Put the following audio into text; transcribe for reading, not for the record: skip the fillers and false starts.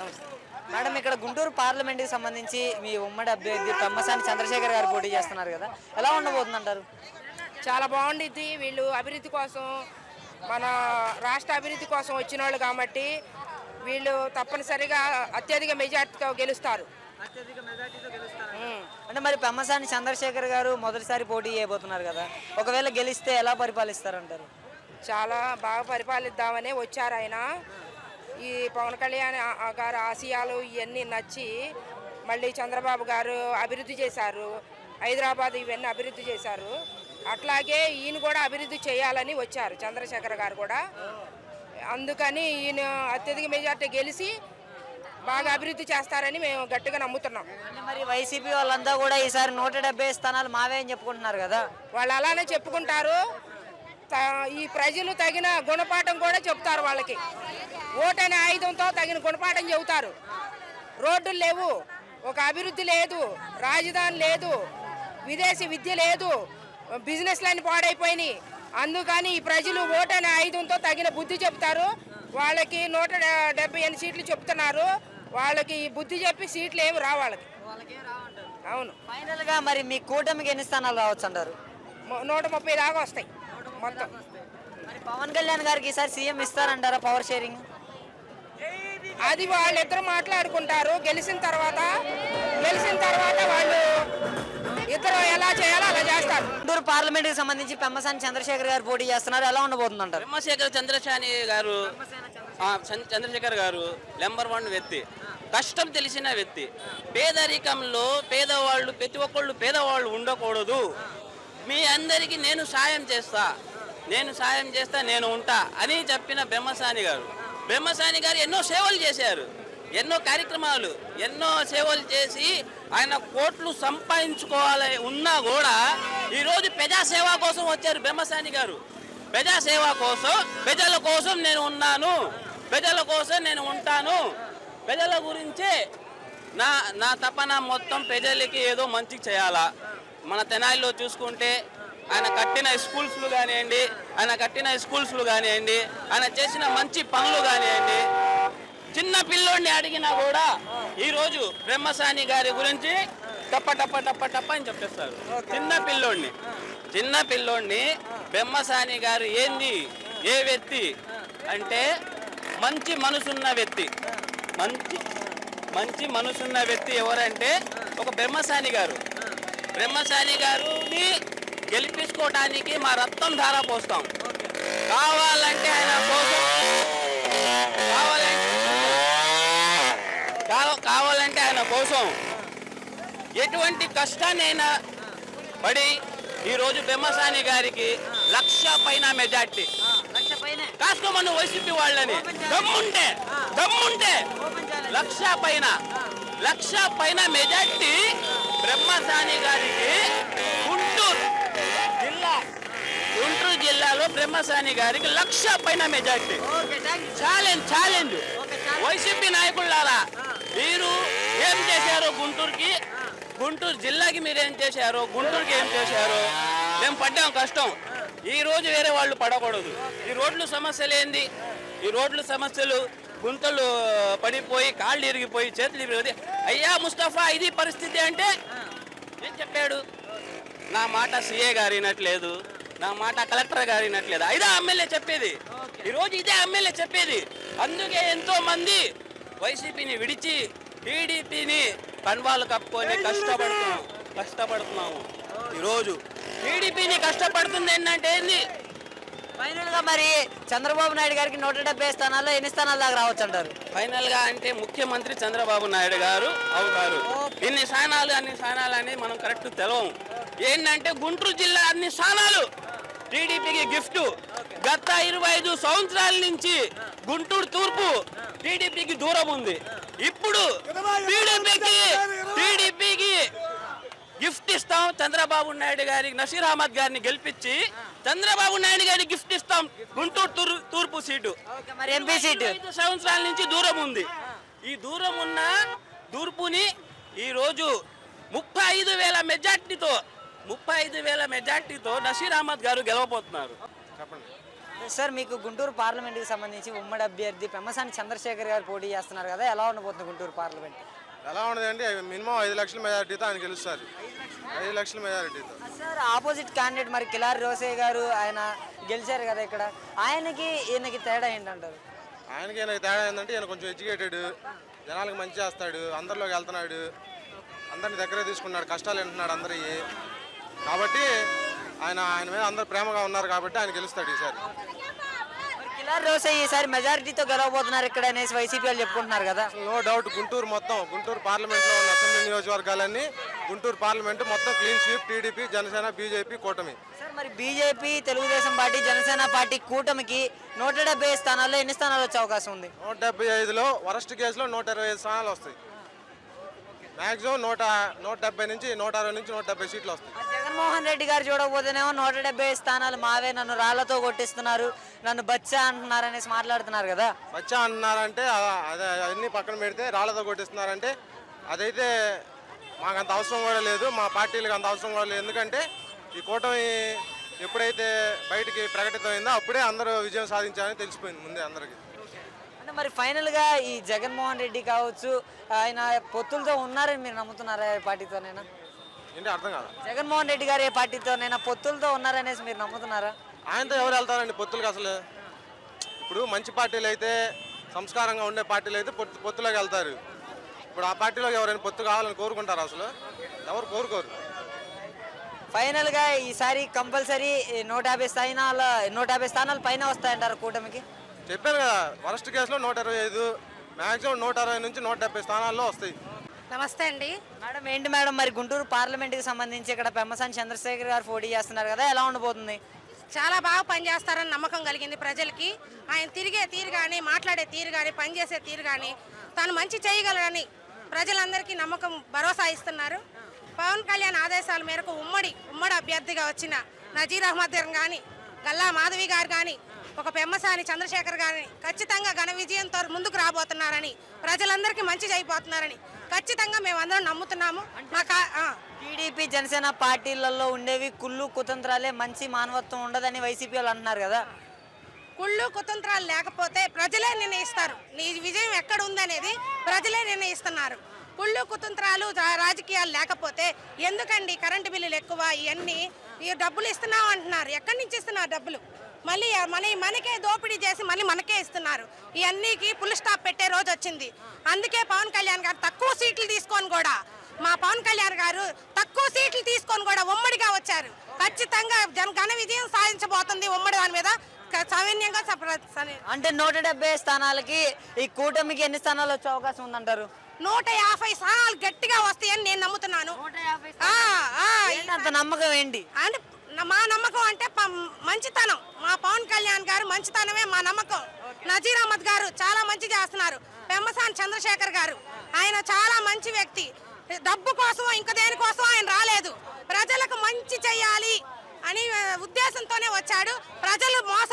నమస్తే మేడం. ఇక్కడ గుంటూరు పార్లమెంట్కి సంబంధించి మీ ఉమ్మడి అభ్యర్థి పెమ్మసాని చంద్రశేఖర్ గారు పోటీ చేస్తున్నారు కదా, ఎలా ఉండబోతుంది అంటారు? చాలా బాగుండిద్ది. వీళ్ళు అభివృద్ధి కోసం, మన రాష్ట్ర అభివృద్ధి కోసం వచ్చిన వాళ్ళు కాబట్టి వీళ్ళు తప్పనిసరిగా అత్యధిక మెజార్టీతో గెలుస్తారు. అంటే మరి పెమ్మసాని చంద్రశేఖర్ గారు మొదటిసారి పోటీ చేయబోతున్నారు కదా, ఒకవేళ గెలిస్తే ఎలా పరిపాలిస్తారంటారు? చాలా బాగా పరిపాలిద్దామనే వచ్చారు ఆయన. ఈ పవన్ కళ్యాణ్ గారు ఆశయాలు ఇవన్నీ నచ్చి మళ్ళీ చంద్రబాబు గారు అభివృద్ధి చేశారు, హైదరాబాద్ ఇవన్నీ అభివృద్ధి చేశారు. అట్లాగే ఈయన కూడా అభివృద్ధి చేయాలని వచ్చారు చంద్రశేఖర్ గారు కూడా. అందుకని ఈయన అత్యధిక మెజార్టీ గెలిచి బాగా అభివృద్ధి చేస్తారని మేము గట్టిగా నమ్ముతున్నాం. మరి వైసీపీ వాళ్ళంతా కూడా ఈసారి 170 స్థానాలు మావే అని చెప్పుకుంటున్నారు కదా. వాళ్ళు అలానే చెప్పుకుంటారు. ఈ ప్రజలు తగిన గుణపాఠం కూడా చెప్తారు వాళ్ళకి. ఓటనే ఆయుధంతో తగిన గుణపాఠం చెబుతారు. రోడ్డులు లేవు, ఒక అభివృద్ధి లేదు, రాజధాని లేదు, విదేశీ విద్య లేదు, బిజినెస్లన్నీ పాడైపోయినాయి. అందుకని ఈ ప్రజలు ఓటనే ఆయుధంతో తగిన బుద్ధి చెప్తారు. వాళ్ళకి 178 సీట్లు చెప్తున్నారు. వాళ్ళకి బుద్ధి చెప్పి సీట్లు ఏమి రా వాళ్ళకి. అవును. ఫైనల్గా మరి మీ కూటమికి ఎన్ని స్థానాలు రావచ్చు అంటారు? 130 దాకా వస్తాయి మొత్తం. మరి పవన్ కళ్యాణ్ గారికి ఈసారి సీఎం ఇస్తారంటారా పవర్ షేరింగ్? అది వాళ్ళిద్దరు మాట్లాడుకుంటారు. గెలిచిన తర్వాత వాళ్ళు ఇద్దరు ఎలా చేయాలో అలా చేస్తారు. గుంటూరు పార్లమెంట్ కి సంబంధించి పెమ్మసాని చంద్రశేఖర్ గారు పోటీ చేస్తున్నారు, ఎలా ఉండబోతుంది అంటారు? చంద్రశేఖర్ గారు నెంబర్ 1 వ్యక్తి, కష్టం తెలిసిన వ్యక్తి. పేదరికంలో పేదవాళ్ళు, ప్రతి ఒక్కళ్ళు పేదవాళ్ళు ఉండకూడదు. మీ అందరికీ నేను సాయం చేస్తా, నేను ఉంటా అని చెప్పిన బ్రహ్మసాని గారు ఎన్నో సేవలు చేశారు, ఎన్నో కార్యక్రమాలు, ఎన్నో సేవలు చేసి ఆయన కోట్లు సంపాదించుకోవాలి ఉన్నా కూడా ఈరోజు ప్రజాసేవ కోసం వచ్చారు బ్రహ్మసాని గారు. ప్రజాసేవ కోసం, ప్రజల కోసం నేను ఉన్నాను, ప్రజల కోసం నేను ఉంటాను, ప్రజల గురించే నా తపన మొత్తం ప్రజలకి ఏదో మంచి చేయాలా. మన తెనాలిలో చూసుకుంటే ఆయన కట్టిన స్కూల్స్లు కానివ్వండి, ఆయన చేసిన మంచి పనులు కానివ్వండి, చిన్న పిల్లోడిని అడిగినా కూడా ఈరోజు బ్రహ్మసాని గారి గురించి టప్ప అని చెప్పేస్తారు. చిన్న పిల్లోడిని బ్రహ్మసాని గారు ఏంది, ఏ వ్యక్తి అంటే మంచి మనసున్న వ్యక్తి. మంచి మనసున్న వ్యక్తి ఎవరంటే ఒక బ్రహ్మసాని గారుని గెలిపించుకోవడానికి మా రక్తం ధార పోస్తాం. కావాలంటే ఆయన కోసం ఎటువంటి కష్టాన్నైనా పడి ఈరోజు బ్రహ్మసాని గారికి 1,00,000 పైన మెజార్టీ. కాసుకోమను వైసీపీ వాళ్ళని, దమ్ముంటే 1,00,000 పైన మెజార్టీ బ్రహ్మసాని గారికి. గుంటూరు జిల్లాలో బ్రహ్మసాని గారికి 1,00,000 పైన మెజార్టీ. ఛాలెంజ్ వైసీపీ నాయకులారా, మీరు ఏం చేశారో గుంటూరు జిల్లాకి మీరు ఏం చేశారో, గుంటూరుకి ఏం చేశారో మేము పడ్డాం కష్టం. ఈ రోజు వేరే వాళ్ళు పడకూడదు. ఈ రోడ్లు సమస్యలు గుంతలు పడిపోయి, కాళ్ళు ఇరిగిపోయి, చేతులు ఇరిగిపోయి, అయ్యా ముస్తఫా ఇది పరిస్థితి అంటే ఏం చెప్పాడు? నా మాట సీఏ గారు వినట్లేదు, నా మాట కలెక్టర్ గారు వినట్లేదు. ఇదే ఎమ్మెల్యే చెప్పేది, ఈరోజు ఇదే ఎమ్మెల్యే చెప్పేది. అందుకే ఎంతో మంది వైసీపీని విడిచి టీడీపీని కన్వాలు కప్పుకొని కష్టపడుతున్నాము. ఈరోజు టీడీపీని కష్టపడుతుంది ఏంటంటే ఏంది? ఫైనల్గా మరి చంద్రబాబు నాయుడు గారికి 170 స్థానాల్లో ఎన్ని స్థానాల దాకా రావచ్చు అంటారు? ఫైనల్గా అంటే ముఖ్యమంత్రి చంద్రబాబు నాయుడు గారు అవుతారు. అన్ని స్థానాలు అని మనం కరెక్ట్ తెలవము. ఏంటంటే గుంటూరు జిల్లా అన్ని స్థానాలు టీడీపీకి గిఫ్ట్. గత 25 సంవత్సరాల నుంచి గుంటూరు తూర్పు టీడీపీకి దూరం ఉంది. ఇప్పుడు టీడీపీకి గిఫ్ట్ ఇస్తాం. చంద్రబాబు నాయుడు గారికి, నసీర్ అహ్మద్ గారిని గెలిపించి చంద్రబాబు నాయుడు గారికి గిఫ్ట్ ఇస్తాం గుంటూరు తూర్పు సీటు. మరి ఎంపీ సీటు 5 సంవత్సరాల నుంచి దూరం ఉంది. ఈ దూరం ఉన్న తూర్పుని ఈరోజు 35,000 మెజార్టీతో నసీర్ అహ్మద్ గారు గెలవబోతున్నారు. చెప్పండి. సార్ మీకు గుంటూరు పార్లమెంట్కి సంబంధించి ఉమ్మడి అభ్యర్థి పెమ్మసాని చంద్రశేఖర్ గారు పోటీ చేస్తున్నారు కదా, ఎలా ఉండబోతుంది గుంటూరు పార్లమెంట్? ఎలా ఉండదండి, మినిమం 5 లక్షల మెజారిటీతో ఆయన గెలుస్తారు. 5 లక్షల మెజారిటీతో. సార్ ఆపోజిట్ క్యాండిడేట్ మరి కిలారి రోసే గారు ఆయన గెలిచారు కదా ఇక్కడ, ఆయనకి ఈయనకి తేడా ఏంటంటారు? ఆయనకి తేడా ఏంటంటే ఈయన కొంచెం ఎడ్యుకేటెడ్, జనాలకు మంచి చేస్తాడు, అందరిలోకి వెళ్తున్నాడు, అందరిని దగ్గర తీసుకున్నాడు, కష్టాలు వింటున్నాడు అందరివి. కాబట్టి ఆయన మీద అందరు ప్రేమగా ఉన్నారు కాబట్టి ఆయన గెలుస్తాడు ఈసారి. మరి కిలారి రోసే ఈసారి మెజారిటీతో గెలవబోతున్నారు ఇక్కడ అనేసి వైసీపీ వాళ్ళు చెప్పుకుంటున్నారు కదా. నో డౌట్ గుంటూరు మొత్తం, గుంటూరు పార్లమెంట్లో ఉన్న అసెంబ్లీ నియోజకవర్గాలన్నీ గుంటూరు పార్లమెంటు మొత్తం clean sweep. TDP, Janasena, BJP కూటమి. సార్ మరి BJP, Telugu Desam party, Janasena party కూటమికి 170 స్థానాల్లో ఎన్ని స్థానాలు వచ్చే అవకాశం ఉంది? 175లో వరస్ట్ కేసులో 125 స్థానాలు వస్తాయి. మ్యాక్సిమం 170 నుంచి 160 నుంచి 170 సీట్లు వస్తాయి. జగన్మోహన్ రెడ్డి గారు చూడకపోతేనేమో 170 స్థానాలు మావే, నన్ను రాళ్లతో కొట్టిస్తున్నారు, నన్ను బచ్చా అంటున్నారు అనేసి మాట్లాడుతున్నారు కదా. బచ్చా అంటున్నారంటే అదే అన్ని పక్కన పెడితే రాళ్లతో కొట్టిస్తున్నారంటే అదైతే మాకు అంత అవసరం కూడా లేదు, మా పార్టీలకు అంత అవసరం కూడా లేదు. ఎందుకంటే ఈ కూటమి ఎప్పుడైతే బయటికి ప్రకటితమైందో అప్పుడే అందరూ విజయం సాధించారని తెలిసిపోయింది ముందే అందరికీ. అంటే మరి ఫైనల్గా ఈ జగన్మోహన్ రెడ్డి కావచ్చు, ఆయన పొత్తులతో ఉన్నారని మీరు నమ్ముతున్నారా? ఏ పార్టీతోనైనా? ఏంటి అర్థం కాదు. జగన్మోహన్ రెడ్డి గారు ఏ పార్టీతోనైనా పొత్తులతో ఉన్నారనేసి మీరు నమ్ముతున్నారా? ఆయనతో ఎవరు వెళ్తారండి పొత్తులకు? అసలు ఇప్పుడు మంచి పార్టీలు అయితే, సంస్కారంగా ఉండే పార్టీలు అయితే పొత్తులోకి వెళ్తారు. ఇప్పుడు ఆ పార్టీలోకి ఎవరైనా పొత్తు కావాలని కోరుకుంటారు? అసలు ఎవరు కోరుకోరు. ఫైనల్గా ఈసారి కంపల్సరీ 150 స్థానాలు పైన వస్తాయంటారు కూటమికి. చెప్పాను కదా, వరస్ట్ కేసులో 125, మ్యాక్సిమం 160 నుంచి 170 స్థానాల్లో వస్తాయి. నమస్తే అండి మేడం, ఏంటి మేడం మరి గుంటూరు పార్లమెంట్కి సంబంధించి ఇక్కడ పెమ్మసాని చంద్రశేఖర్ గారు పోటీ చేస్తున్నారు కదా, ఎలా ఉండబోతుంది? చాలా బాగా పనిచేస్తారని నమ్మకం కలిగింది ప్రజలకి. ఆయన తిరిగే తీరు కానీ, మాట్లాడే తీరు కానీ, పనిచేసే తీరు కానీ, తాను మంచి చేయగలరని ప్రజలందరికీ నమ్మకం, భరోసా ఇస్తున్నారు. పవన్ కళ్యాణ్ ఆదేశాల మేరకు ఉమ్మడి అభ్యర్థిగా వచ్చిన నజీర్ అహ్మద్ గారు కానీ, గల్లా మాధవి గారు కానీ, ఒక పెమ్మసాని చంద్రశేఖర్ గారిని ఖచ్చితంగా ఘన విజయంతో ముందుకు రాబోతున్నారని, ప్రజలందరికీ మంచి చేయబోతున్నారని ఖచ్చితంగా మేమందరం నమ్ముతున్నాము. టీడీపీ, జనసేన పార్టీలలో ఉండేవి కుళ్ళు కుతంత్రాలే, మంచి మానవత్వం ఉండదని వైసీపీ వాళ్ళు అంటున్నారు కదా. కుళ్ళు కుతంత్రాలు లేకపోతే ప్రజలే నిర్ణయిస్తారు. నీ విజయం ఎక్కడ ఉందనేది ప్రజలే నిర్ణయిస్తున్నారు. కుళ్ళు కుతంత్రాలు, రాజకీయాలు లేకపోతే ఎందుకండి కరెంటు బిల్లులు ఎక్కువ, ఇవన్నీ ఈ డబ్బులు ఇస్తున్నావు అంటున్నారు. ఎక్కడి నుంచి ఇస్తున్నారు డబ్బులు? మళ్ళీ మనకే దోపిడీ చేసి మళ్ళీ మనకే ఇస్తున్నారు. ఇవన్నీకి ఫుల్ స్టాప్ పెట్టే రోజు వచ్చింది. అందుకే పవన్ కళ్యాణ్ గారు తక్కువ సీట్లు తీసుకొని కూడా, మా పవన్ కళ్యాణ్ గారు తక్కువ సీట్లు తీసుకొని కూడా ఉమ్మడిగా వచ్చారు. ఖచ్చితంగా ఘన విజయం సాధించబోతుంది ఉమ్మడి దాని మీద సౌన్యంగా. అంటే 170 స్థానాలకి ఈ కూటమికి ఎన్ని స్థానాలు వచ్చే అవకాశం ఉందంటారు? 150 స్థానాలు గట్టిగా వస్తాయని నేను నమ్ముతున్నాను. అంత నమ్మకం ఏంటి? అంటే మా నమ్మకం అంటే మంచితనం. మా పవన్ కళ్యాణ్ గారు మంచితనమే మా నమ్మకం. నజీర్ అహ్మద్ గారు చాలా మంచి చేస్తున్నారు. పెమ్మసాని చంద్రశేఖర్ గారు ఆయన చాలా మంచి వ్యక్తి. డబ్బు కోసం ఇంకా దేనికోసం ఆయన రాలేదు. ప్రజలకు మంచి చెయ్యాలి అని ఉద్దేశంతోనే వచ్చాడు. ప్రజలు మోసం